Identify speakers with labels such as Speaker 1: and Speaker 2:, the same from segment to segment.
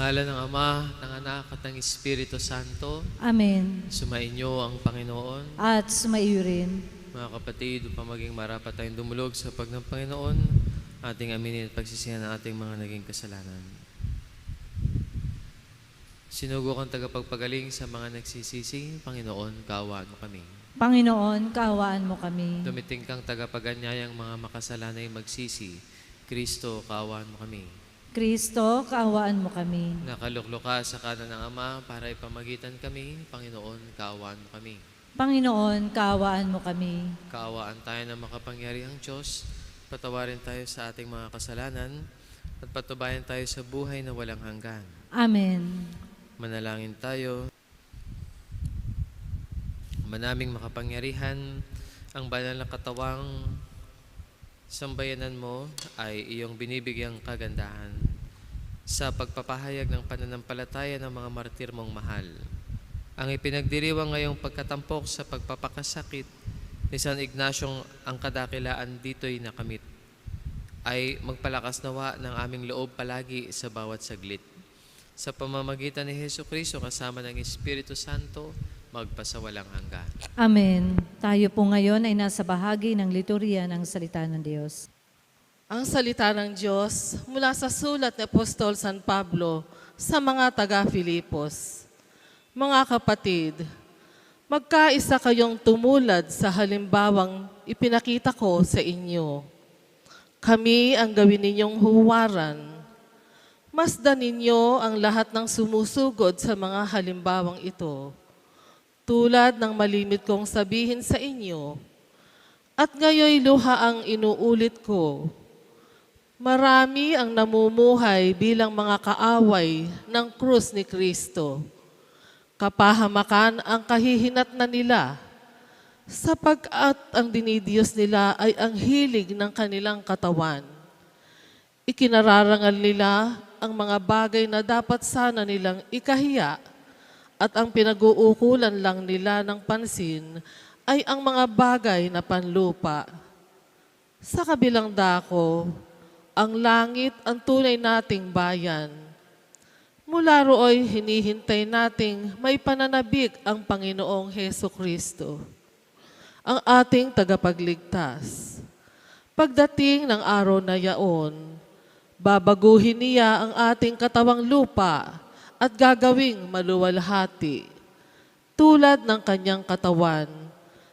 Speaker 1: Ngalan ng Ama, ng Anak at ng Espiritu Santo,
Speaker 2: Amen.
Speaker 1: sumainyo ang Panginoon.
Speaker 2: At sumaiyo rin.
Speaker 1: Mga kapatid, upang maging marapat tayong dumulog sa pag ng Panginoon, ating aminin at pagsisihan ng ating mga naging kasalanan. Sinugo kang tagapagpagaling sa mga nagsisisi, Panginoon, kaawaan mo kami.
Speaker 2: Panginoon, kaawaan mo kami.
Speaker 1: Dumiting kang tagapaganyayang mga makasalanay magsisi, Kristo, kaawaan mo kami.
Speaker 2: Kristo, kaawaan mo kami.
Speaker 1: Nakaluklo ka sa kanan ng Ama para ipamagitan kami, Panginoon, kaawaan mo kami.
Speaker 2: Panginoon, kaawaan mo kami.
Speaker 1: Kaawaan tayo ng makapangyarihang Diyos, patawarin tayo sa ating mga kasalanan, at patubayan tayo sa buhay na walang hanggan.
Speaker 2: Amen.
Speaker 1: Manalangin tayo. Manaming makapangyarihan, ang banal na katawang sambayanan mo ay iyong binibigyang kagandahan sa pagpapahayag ng pananampalataya ng mga martir mong mahal. Ang ipinagdiriwang ngayong pagkatampok sa pagpapakasakit ni San Ignacio ang kadakilaan dito'y nakamit, ay magpalakas nawa ng aming loob palagi sa bawat saglit. Sa pamamagitan ni Jesucristo kasama ng Espiritu Santo, magpasawalang hanggan.
Speaker 2: Amen. Tayo po ngayon ay nasa bahagi ng liturya ng salita ng Diyos.
Speaker 3: Ang salita ng Diyos mula sa sulat ni Apostol San Pablo sa mga taga-Filipos. Mga kapatid, magkaisa kayong tumulad sa halimbawang ipinakita ko sa inyo. Kami ang gawin ninyong huwaran. Masdan ninyo ang lahat ng sumusugod sa mga halimbawang ito, tulad ng malimit kong sabihin sa inyo, at ngayoy luha ang inuulit ko. Marami ang namumuhay bilang mga kaaway ng krus ni Kristo. Kapahamakan ang kahihinatnan nila, sapagkat ang dinidiyos nila ay ang hilig ng kanilang katawan. Ikinararangal nila ang mga bagay na dapat sana nilang ikahiya, at ang pinag-uukulan lang nila ng pansin ay ang mga bagay na panlupa. Sa kabilang dako, ang langit ang tunay nating bayan. Mula rooy hinihintay nating may pananabik ang Panginoong Hesukristo, ang ating tagapagligtas. Pagdating ng araw na yaon, babaguhin niya ang ating katawang lupa at gagawing maluwalhati, tulad ng kanyang katawan,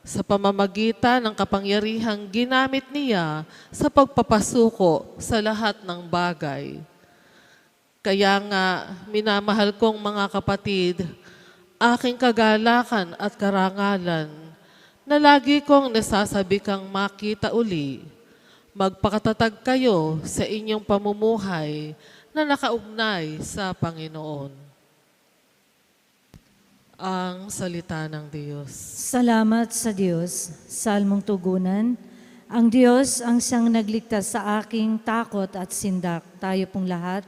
Speaker 3: sa pamamagitan ng kapangyarihang ginamit niya sa pagpapasuko sa lahat ng bagay. Kaya nga, minamahal kong mga kapatid, aking kagalakan at karangalan, na lagi kong nasasabi kang makita uli, magpakatatag kayo sa inyong pamumuhay na nakaugnay sa Panginoon. Ang salita ng Diyos.
Speaker 2: Salamat sa Diyos. Salmong tugunan. Ang Diyos ang siyang nagligtas sa aking takot at sindak. Tayo pong lahat.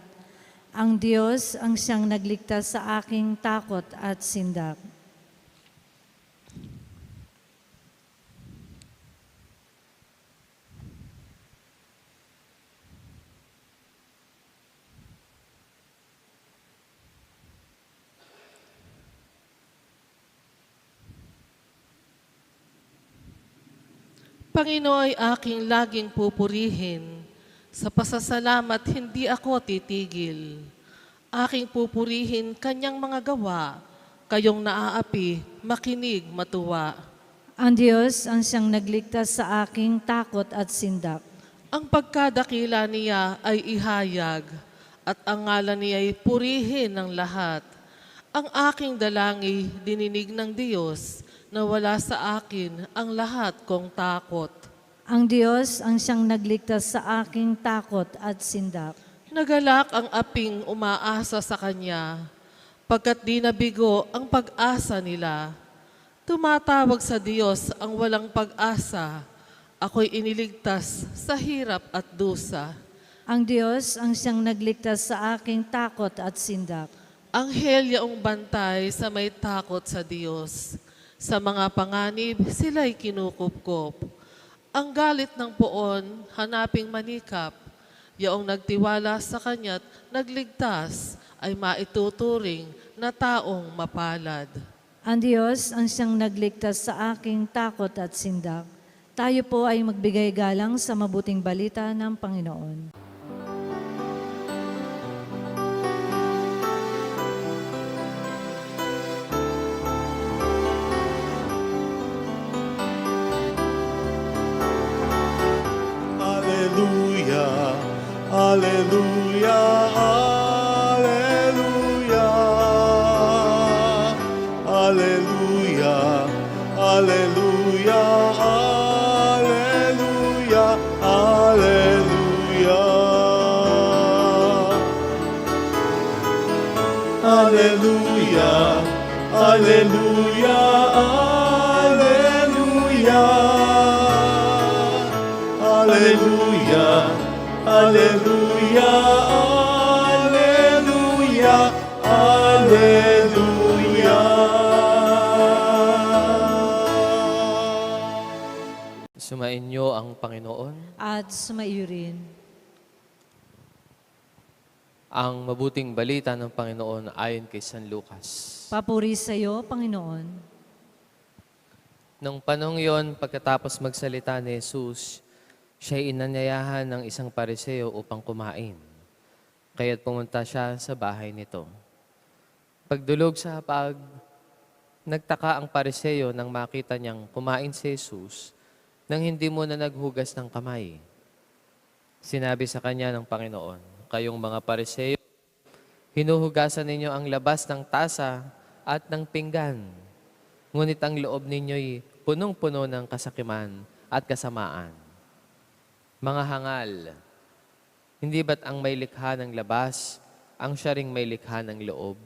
Speaker 2: Ang Diyos ang siyang nagligtas sa aking takot at sindak.
Speaker 3: Panginoon ay aking laging pupurihin. Sa pasasalamat, hindi ako titigil. Aking pupurihin kanyang mga gawa. Kayong naaapi, makinig, matuwa.
Speaker 2: Ang Diyos ang siyang nagligtas sa aking takot at sindak.
Speaker 3: Ang pagkadakila niya ay ihayag, at ang ngalan niya ay purihin ng lahat. Ang aking dalangi, dininig ng Diyos, na wala sa akin ang lahat kong takot.
Speaker 2: Ang Diyos ang siyang nagligtas sa aking takot at sindak.
Speaker 3: Nagalak ang aping umaasa sa Kanya, pagkat di nabigo ang pag-asa nila. Tumatawag sa Diyos ang walang pag-asa, ako'y iniligtas sa hirap at dusa.
Speaker 2: Ang Diyos ang siyang nagligtas sa aking takot at sindak.
Speaker 3: Anghel yaong bantay sa may takot sa Diyos. Sa mga panganib, sila'y kinukupkop. Ang galit ng poon, hanaping manikap. Yaong nagtiwala sa Kanya't nagligtas ay maituturing na taong mapalad.
Speaker 2: Ang Diyos ang siyang nagligtas sa aking takot at sindak. Tayo po ay magbigay galang sa mabuting balita ng Panginoon.
Speaker 4: Hallelujah, hallelujah, hallelujah, hallelujah, hallelujah, hallelujah, hallelujah. Hallelujah, hallelujah, hallelujah. Hallelujah, hallelujah, hallelujah, hallelujah.
Speaker 1: Sumainyo ang Panginoon.
Speaker 2: At sumaiyo rin.
Speaker 1: Ang mabuting balita ng Panginoon ayon kay San Lucas.
Speaker 2: Papuri sa iyo, Panginoon.
Speaker 1: Nung panahong yon, pagkatapos magsalita ni Jesus, siya'y inanyayahan ng isang pariseo upang kumain. Kaya't pumunta siya sa bahay nito. Pagdulog sa hapag, nagtaka ang pariseo nang makita niyang kumain si Jesus nang hindi muna naghugas ng kamay. Sinabi sa kanya ng Panginoon, "Kayong mga pariseo, hinuhugasan ninyo ang labas ng tasa at ng pinggan. Ngunit ang loob ninyo'y punong-puno ng kasakiman at kasamaan. Mga hangal, hindi ba't ang may likha ng labas, ang siya ring may likha ng loob?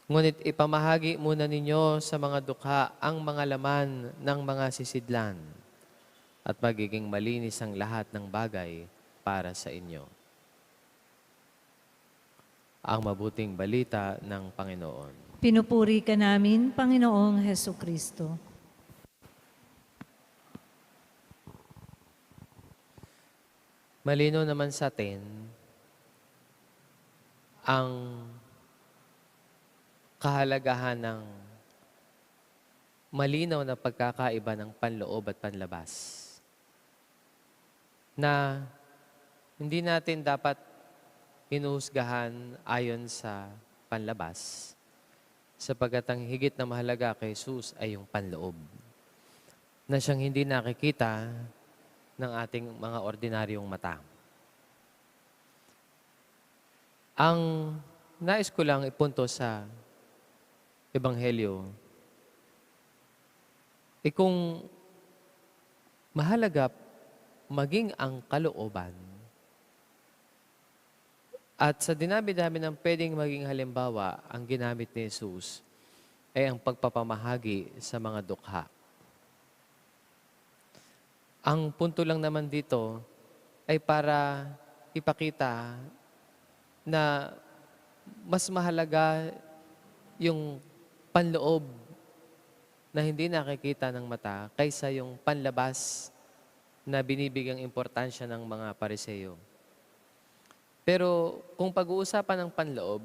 Speaker 1: Ngunit ipamahagi muna ninyo sa mga dukha ang mga laman ng mga sisidlan, at magiging malinis ang lahat ng bagay para sa inyo." Ang mabuting balita ng Panginoon.
Speaker 2: Pinupuri ka namin, Panginoong Heso Kristo.
Speaker 1: Malino naman sa atin ang kahalagahan ng malinaw na pagkakaiba ng panloob at panlabas. Na hindi natin dapat hinuhusgahan ayon sa panlabas, sapagkat ang higit na mahalaga kay Jesus ay yung panloob, na siyang hindi nakikita ng ating mga ordinaryong mata. Ang nais ko lang ipunto sa Ebanghelyo, kung mahalaga maging ang kalooban, at sa dinami-dami ng pwedeng maging halimbawa, ang ginamit ni Jesus ay ang pagpapamahagi sa mga dukha. Ang punto lang naman dito ay para ipakita na mas mahalaga yung panloob na hindi nakikita ng mata kaysa yung panlabas na binibigyang importansya ng mga pariseo. Pero kung pag-uusapan ng panloob,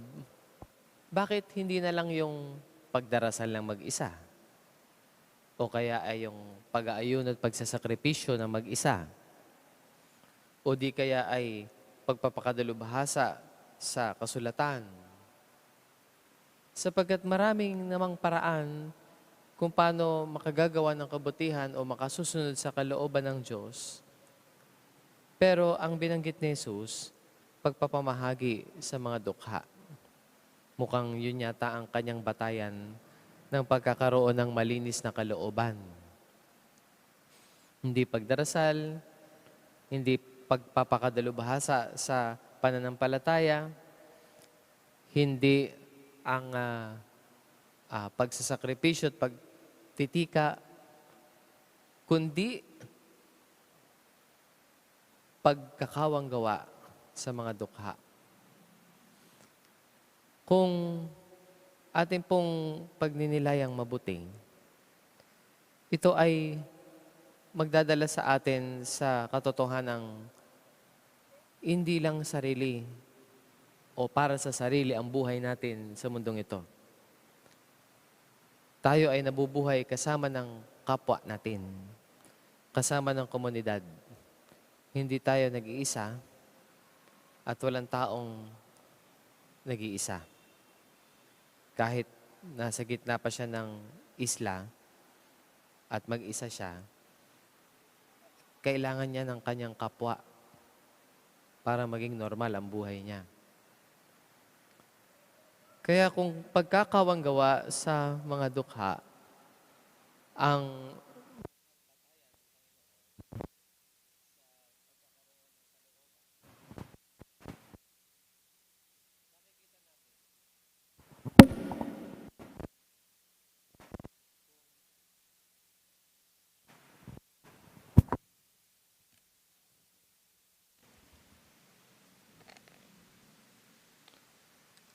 Speaker 1: bakit hindi na lang yung pagdarasal ng mag-isa? O kaya ay yung pag-aayun at pagsasakripisyo ng mag-isa? O di kaya ay pagpapakadalubhasa sa kasulatan? Sapagkat maraming namang paraan kung paano makagagawa ng kabutihan o makasusunod sa kalooban ng Diyos. Pero ang binanggit ni Jesus, pagpapamahagi sa mga dukha. Mukhang yun yata ang kanyang batayan ng pagkakaroon ng malinis na kalooban. Hindi pagdarasal, hindi pagpapakadalubhasa sa pananampalataya, hindi ang pagsasakripisyo at pagtitika, kundi pagkakawang gawa sa mga dukha. Kung ating pong pagninilayang mabuting, ito ay magdadala sa atin sa katotohanang hindi lang sarili o para sa sarili ang buhay natin sa mundong ito. Tayo ay nabubuhay kasama ng kapwa natin, kasama ng komunidad. Hindi tayo nag-iisa at walang taong nag-iisa. Kahit nasa gitna pa siya ng isla at mag-isa siya, kailangan niya ng kanyang kapwa para maging normal ang buhay niya. Kaya kung pagkakawang gawa sa mga dukha, ang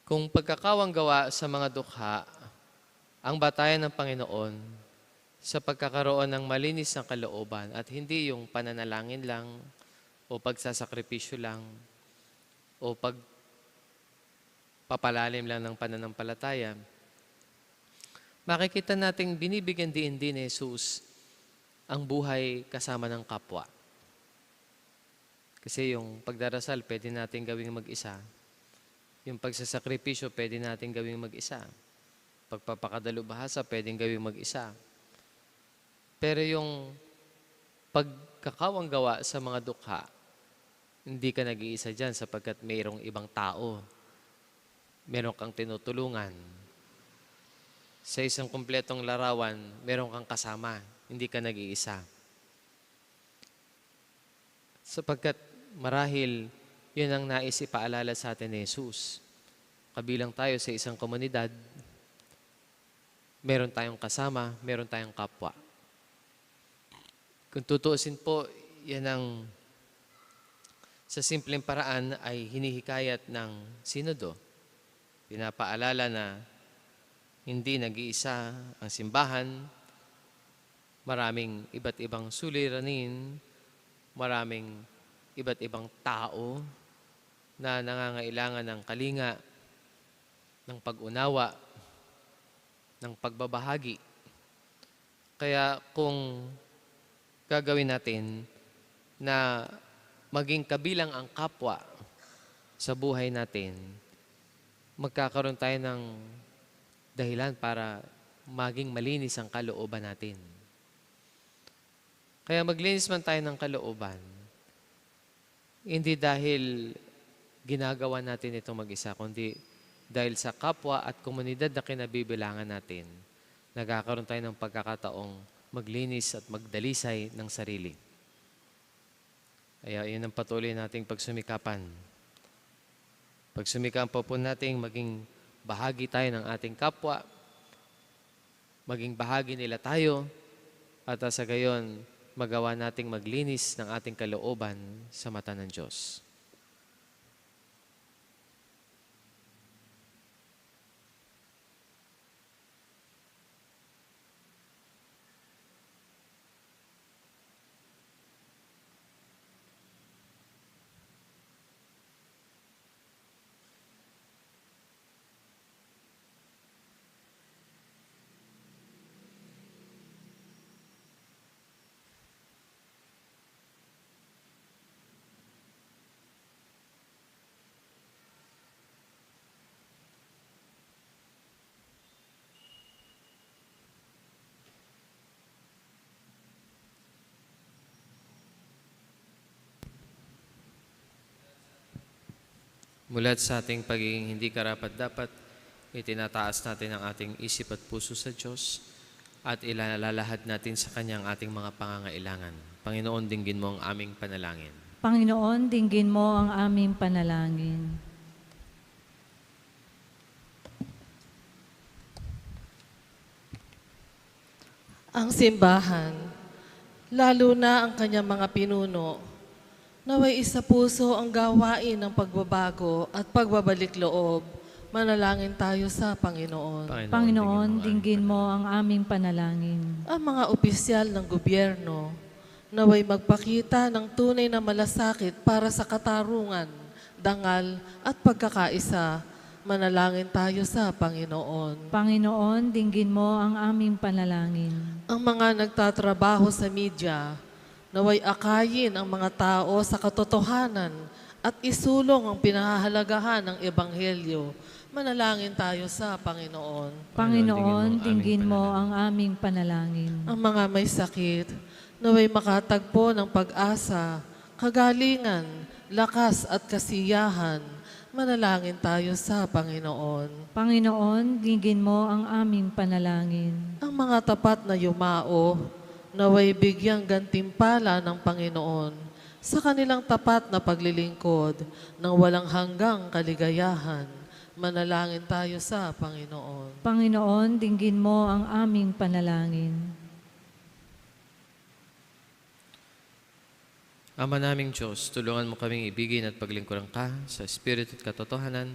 Speaker 1: kung pagkakawang gawa sa mga dukha, ang batayan ng Panginoon sa pagkakaroon ng malinis na kalooban at hindi yung pananalangin lang o pagsasakripisyo lang o pagpapalalim lang ng pananampalataya, makikita nating binibigyan din ni Jesus ang buhay kasama ng kapwa. Kasi yung pagdarasal, pwede natin gawing mag-isa. Yung pagsasakripisyo, pwede natin gawing mag-isa. Pagpapakadalubhasa, pwedeng gawing mag-isa. Pero yung pagkakawang gawa sa mga dukha, hindi ka nag-iisa dyan sapagkat mayroong ibang tao. Meron kang tinutulungan. Sa isang kumpletong larawan, meron kang kasama. Hindi ka nag-iisa. Sapagkat marahil yun ang nais ipaalala sa atin ni Jesus. Kabilang tayo sa isang komunidad, meron tayong kasama, meron tayong kapwa. Kung tutuusin po, yan ang sa simpleng paraan ay hinihikayat ng sinodo. Pinapaalala na hindi nag-iisa ang simbahan, maraming iba't ibang suliranin, maraming iba't ibang tao na nangangailangan ng kalinga, ng pag-unawa, ng pagbabahagi. Kaya kung gagawin natin na maging kabilang ang kapwa sa buhay natin, magkakaroon tayo ng dahilan para maging malinis ang kalooban natin. Kaya maglinis man tayo ng kalooban, hindi dahil ginagawa natin ito mag-isa, kundi dahil sa kapwa at komunidad na kinabibilangan natin, nagkakaroon tayo ng pagkakataong maglinis at magdalisay ng sarili. Kaya yun ang patuloy nating pagsumikapan. Pagsumikapan po nating maging bahagi tayo ng ating kapwa, maging bahagi nila tayo, at sa gayon, magawa nating maglinis ng ating kalooban sa mata ng Diyos. Mulat sa ating pagiging hindi karapat-dapat, itinataas natin ang ating isip at puso sa Diyos at ilalahad natin sa Kanya ang ating mga pangangailangan. Panginoon, dinggin mo ang aming panalangin.
Speaker 2: Panginoon, dinggin mo ang aming panalangin.
Speaker 3: Ang simbahan, lalo na ang kanyang mga pinuno, naway isa puso ang gawain ng pagbabago at pagbabalik loob. Manalangin tayo sa Panginoon.
Speaker 2: Panginoon, dinggin mo ang aming panalangin.
Speaker 3: Ang mga opisyal ng gobyerno, naway magpakita ng tunay na malasakit para sa katarungan dangal at pagkakaisa. Manalangin tayo sa Panginoon.
Speaker 2: Panginoon, dinggin mo ang aming panalangin.
Speaker 3: Ang mga nagtatrabaho sa media, naway akayin ang mga tao sa katotohanan at isulong ang pinahahalagahan ng Ebanghelyo. Manalangin tayo sa Panginoon.
Speaker 2: Panginoon, dinggin mo ang aming panalangin.
Speaker 3: Ang mga may sakit, naway makatagpo ng pag-asa, kagalingan, lakas at kasiyahan. Manalangin tayo sa Panginoon.
Speaker 2: Panginoon, dinggin mo ang aming panalangin.
Speaker 3: Ang mga tapat na yumao, naway bigyang gantimpala ng Panginoon sa kanilang tapat na paglilingkod ng walang hanggang kaligayahan. Manalangin tayo sa Panginoon.
Speaker 2: Panginoon, dinggin mo ang aming panalangin.
Speaker 1: Ama naming Diyos, tulungan mo kaming ibigin at paglingkuran ka sa Espiritu at katotohanan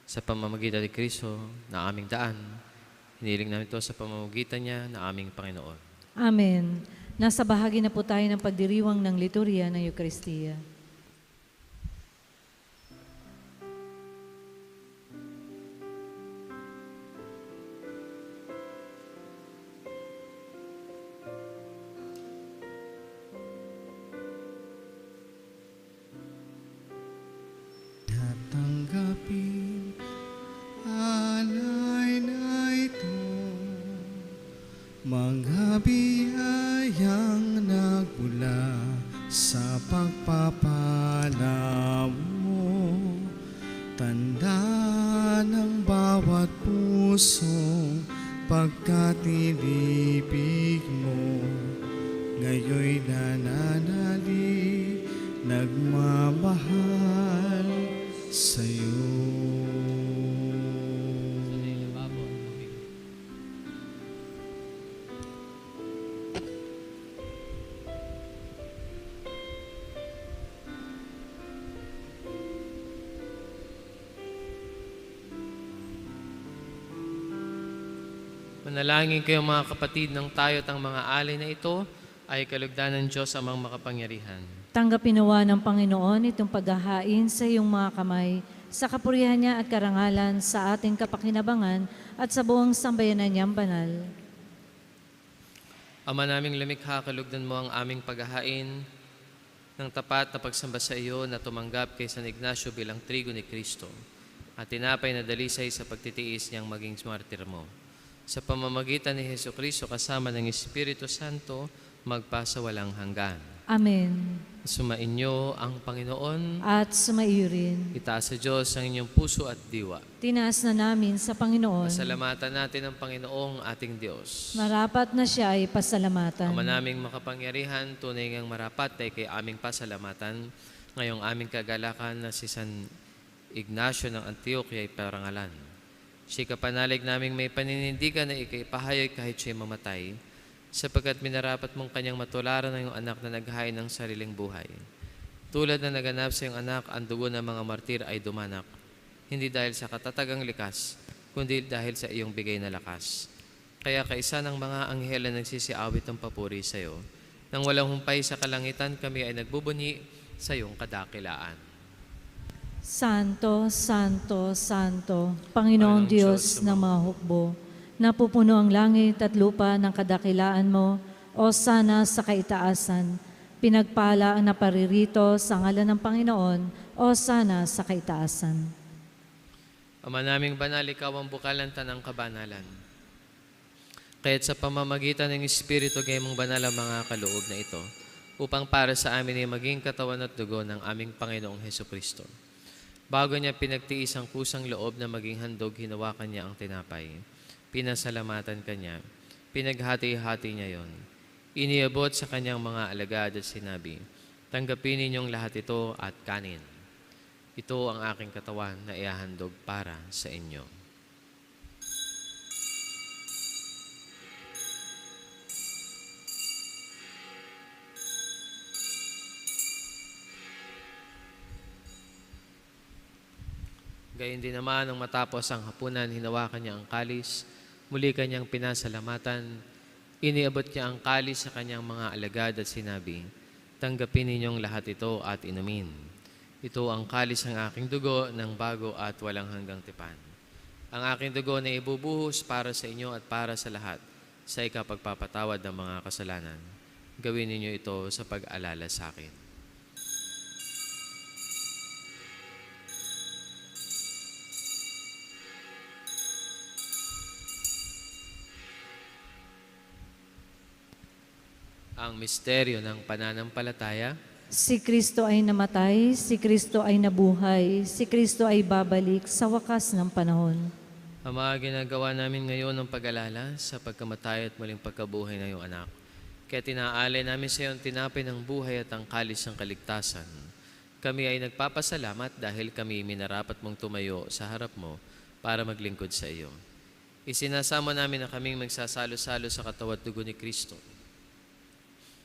Speaker 1: sa pamamagitan ni Kristo na aming daan. Hiniling namin ito sa pamamagitan niya na aming Panginoon.
Speaker 2: Amen. Nasa bahagi na po tayo ng pagdiriwang ng liturya ng Eukaristiya.
Speaker 5: Tanggapin alay na ito, mga biyayang nagmula sa pagpapala mo. Tanda ng bawat pusong pagkatilibig mo, ngayoy nananali, nagmamahal sa'yo.
Speaker 1: Manalangin kayo mga kapatid ng tayo't ang mga alay na ito ay kalugdan ng Diyos amang makapangyarihan.
Speaker 2: Tanggapin nawa ng Panginoon itong paghahain sa iyong mga kamay, sa kapurihan niya at karangalan, sa ating kapakinabangan at sa buong sambayanan niyang banal.
Speaker 1: Ama naming lumikha, kalugdan mo ang aming paghahain ng tapat na pagsamba sa iyo na tumanggap kay San Ignacio bilang trigo ni Kristo at tinapay na dalisay sa pagtitiis niyang maging martir mo. Sa pamamagitan ni Hesus Kristo kasama ng Espiritu Santo, magpasa walang hanggan.
Speaker 2: Amen.
Speaker 1: Sumainyo ang Panginoon.
Speaker 2: At sumaiyo rin.
Speaker 1: Itaas sa Diyos ang inyong puso at diwa.
Speaker 2: Tinaas na namin sa Panginoon.
Speaker 1: Pasalamatan natin ang Panginoong ating Diyos.
Speaker 2: Marapat na siya ay pasalamatan.
Speaker 1: Ama naming makapangyarihan, tunay ngang marapat ay kay aming pasalamatan. Ngayong aming kagalakan na si San Ignacio ng Antioquia ay parangalan. Siya kapanalig naming may paninindigan na ikaipahayoy kahit siya'y mamatay, sapagkat minarapat mong kanyang matularan ng iyong anak na naghain ng sariling buhay. Tulad na naganap sa iyong anak, ang dugo ng mga martir ay dumanak, hindi dahil sa katatagang likas, kundi dahil sa iyong bigay na lakas. Kaya kaisa ng mga anghel na nagsisiawit ng papuri sa iyo, nang walang humpay sa kalangitan, kami ay nagbubunyi sa iyong kadakilaan.
Speaker 2: Santo, Santo, Santo, Panginoong Diyos ng mga hukbo, napupuno ang langit at lupa ng kadakilaan mo, o sana sa kaitaasan. Pinagpala ang naparirito sa ngalan ng Panginoon, o sana sa kaitaasan.
Speaker 1: Ama naming banal, ikaw ang bukalan tanang kabanalan. Kaya't sa pamamagitan ng Espiritu gayong banal ang mga kaloob na ito, upang para sa amin ay maging katawan at dugo ng aming Panginoong Hesukristo. Bago niya pinagtiis ang kusang loob na maging handog, hinawakan niya ang tinapay. Pinasalamatan kanya, pinaghati-hati niya yon. Iniabot sa kanyang mga alagad at sinabi, tanggapin ninyong lahat ito at kanin. Ito ang aking katawan na ihahandog para sa inyo. Gayun din naman, nang matapos ang hapunan, hinawakan niya ang kalis, muli kanyang pinasalamatan, iniabot niya ang kalis sa kanyang mga alagad at sinabi, tanggapin ninyong lahat ito at inumin. Ito ang kalis ng aking dugo ng bago at walang hanggang tipan. Ang aking dugo na ibubuhos para sa inyo at para sa lahat sa ikapagpapatawad ng mga kasalanan. Gawin ninyo ito sa pag-alala sa akin. Ang misteryo ng pananampalataya.
Speaker 2: Si Kristo ay namatay, si Kristo ay nabuhay, si Kristo ay babalik sa wakas ng panahon.
Speaker 1: Ang mga ginagawa namin ngayon ng pag-alala sa pagkamatay at muling pagkabuhay ng iyong anak. Kaya tinaalay namin sa iyo ang tinapay ng buhay at ang kalis ng kaligtasan. Kami ay nagpapasalamat dahil kami minarapat mong tumayo sa harap mo para maglingkod sa iyo. Isinasama namin na kaming magsasalo-salo sa katawan at dugo ni Kristo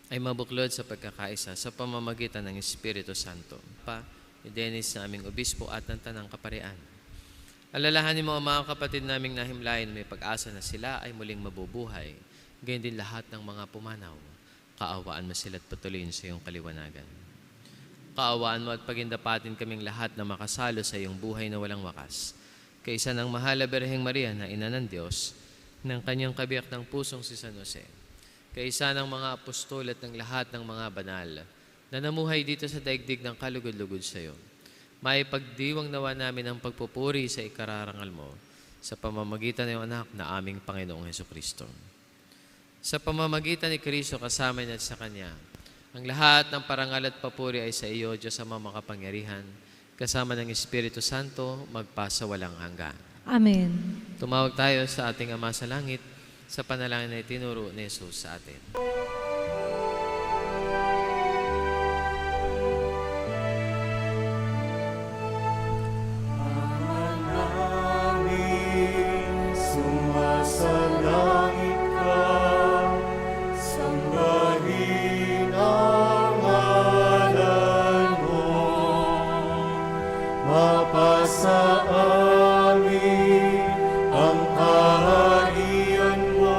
Speaker 1: ay mabuklod sa pagkakaisa sa pamamagitan ng Espiritu Santo. Ni Dennis na aming obispo at ng Tanang Kaparian. Alalahanin mo ang mga kapatid naming nahimlayan may pag-asa na sila ay muling mabubuhay. Ganyan din lahat ng mga pumanaw. Kaawaan mo sila at patuloyin sa iyong kaliwanagan. Kaawaan mo at pagindapatin kaming lahat na makasalo sa iyong buhay na walang wakas. Kaisa ng mahal na Birheng Maria na ina ng Diyos, ng kanyang kabiyak ng pusong si San Jose, kaisa ng mga apostol at ng lahat ng mga banal na namuhay dito sa daigdig ng kalugod-lugod sa iyo. May pagdiwang nawa namin ang pagpupuri sa ikararangal mo sa pamamagitan ng iyong anak na aming Panginoong Hesukristo. Sa pamamagitan ni Kristo kasama niya at sa Kanya, ang lahat ng parangal at papuri ay sa iyo, Diyos Ama makapangyarihan, kasama ng Espiritu Santo, magpasa walang hanggan.
Speaker 2: Amen.
Speaker 1: Tumawag tayo sa ating Ama sa Langit, sa panalangin na itinuro ni Jesus sa atin.
Speaker 4: Sumasalangit ka, sambahin ang ngalan mo, mapasa amin ang kaharian mo,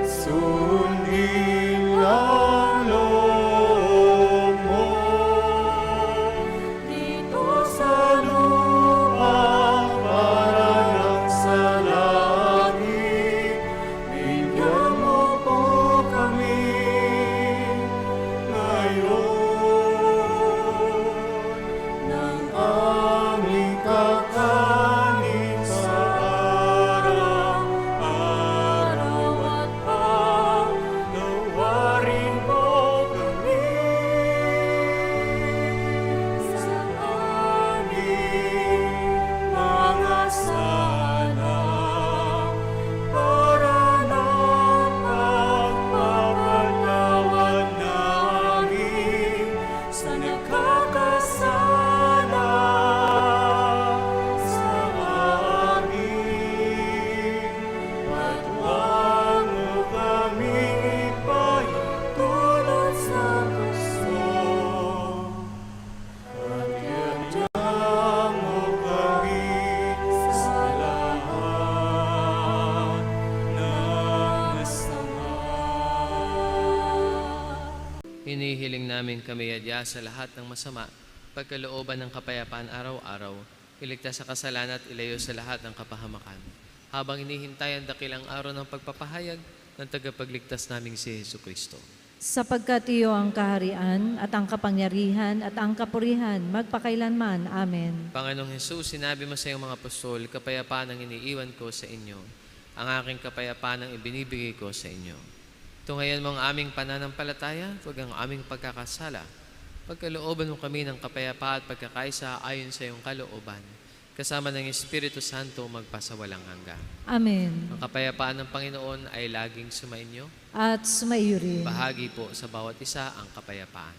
Speaker 4: sundin ang loob mo. Dito sa lupa, parang sa langit, bigyan mo po kami ngayon ng aming kakanin sa araw-araw at pagnawarin mo kami sa aming mga sala para na pagpapatawad namin sa nagkakasala sa amin. At huwag mo kaming ipahintulot sa gusto, at iadya mo kami sa lahat ng masama.
Speaker 1: Hinihiling namin kami adya sa lahat ng masama, pagkalooban ng kapayapaan araw-araw, iligtas sa kasalanan at ilayo sa lahat ng kapahamakan. Habang inihintay ang dakilang araw ng pagpapahayag ng tagapagligtas naming si Jesucristo.
Speaker 2: Sapagkat iyo ang kaharian at ang kapangyarihan at ang kapurihan magpakailanman. Amen.
Speaker 1: Panginoong Jesus, sinabi mo sa iyong mga apostol, kapayapaan ang iniiwan ko sa inyo. Ang aking kapayapaan ang ibinibigay ko sa inyo. Tungayan mo ang aming pananampalataya, huwag ang aming pagkakasala. Pagkalooban mo kami ng kapayapaan at pagkakaisa ayon sa iyong kalooban. Kasama ng Espiritu Santo magpasawalang hanggan.
Speaker 2: Amen.
Speaker 1: Ang kapayapaan ng Panginoon ay laging sumainyo.
Speaker 2: At sumaiyo rin.
Speaker 1: Bahagi po sa bawat isa ang kapayapaan.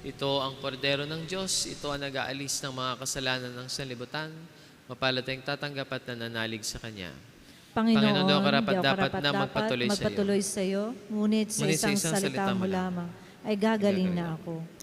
Speaker 1: Ito ang kordero ng Diyos, ito ang nag-aalis ng mga kasalanan ng sanlibutan. Mapalad tayong tatanggap at nananalig sa Kanya. Panginoon, di ako karapat-dapat na magpatuloy
Speaker 2: sa iyo, ngunit sa isang salita mo lamang ay gagaling na ako.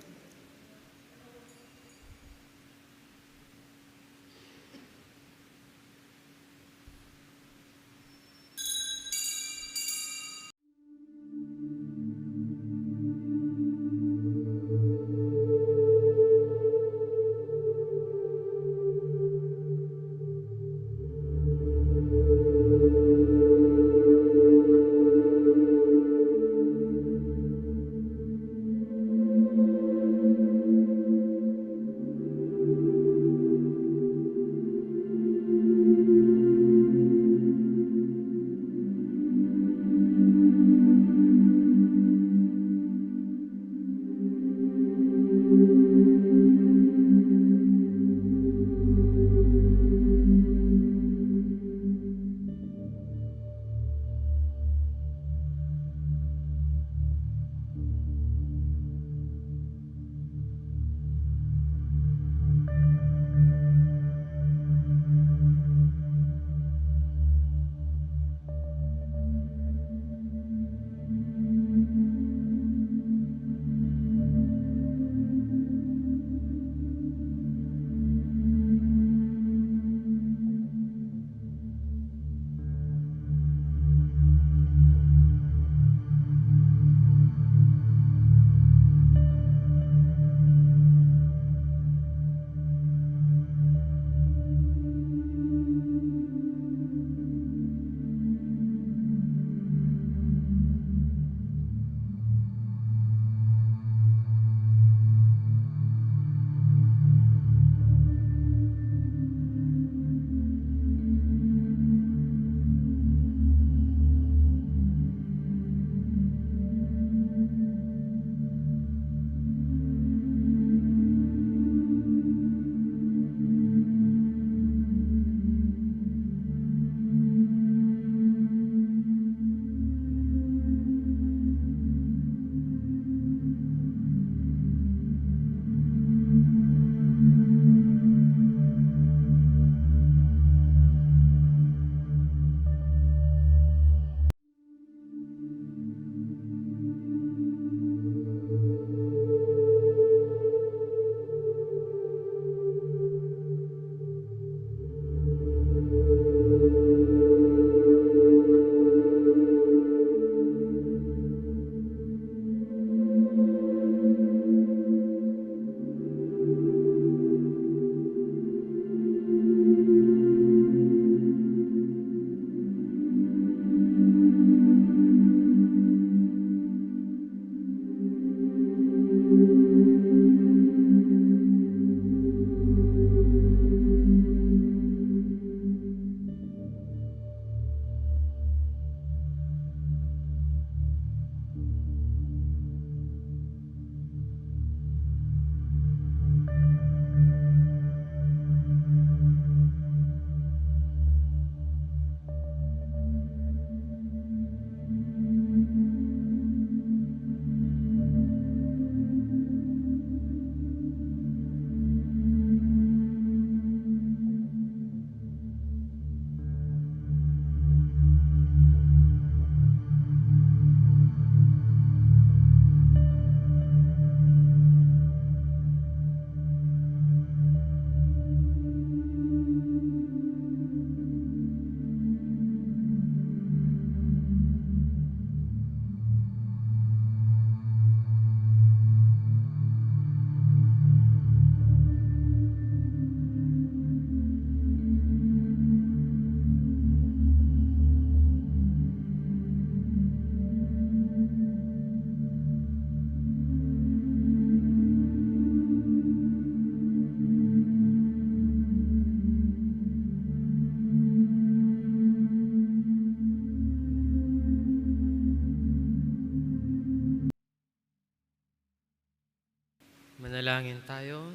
Speaker 1: Manalangin tayo.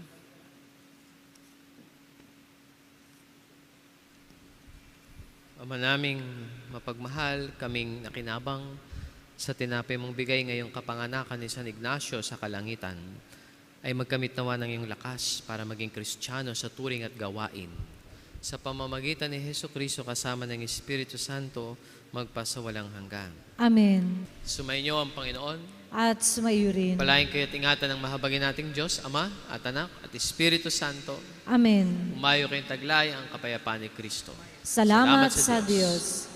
Speaker 1: Ama naming mapagmahal, kaming nakinabang sa tinapay mong bigay ngayong kapanganakan ni San Ignacio sa kalangitan. ay magkamit nawa ng iyong lakas para maging Kristiyano sa turing at gawain. Sa pamamagitan ni Hesukristo kasama ng Espiritu Santo, magpasawalang hanggan.
Speaker 2: Amen.
Speaker 1: Sumainyo ang Panginoon.
Speaker 2: At sumayo rin.
Speaker 1: Palain kayo at ingatan ng mahabagin nating Diyos, Ama at Anak at Espiritu Santo.
Speaker 2: Amen.
Speaker 1: Umayo kayong taglay ang kapayapaan ni Kristo.
Speaker 2: Salamat sa Diyos.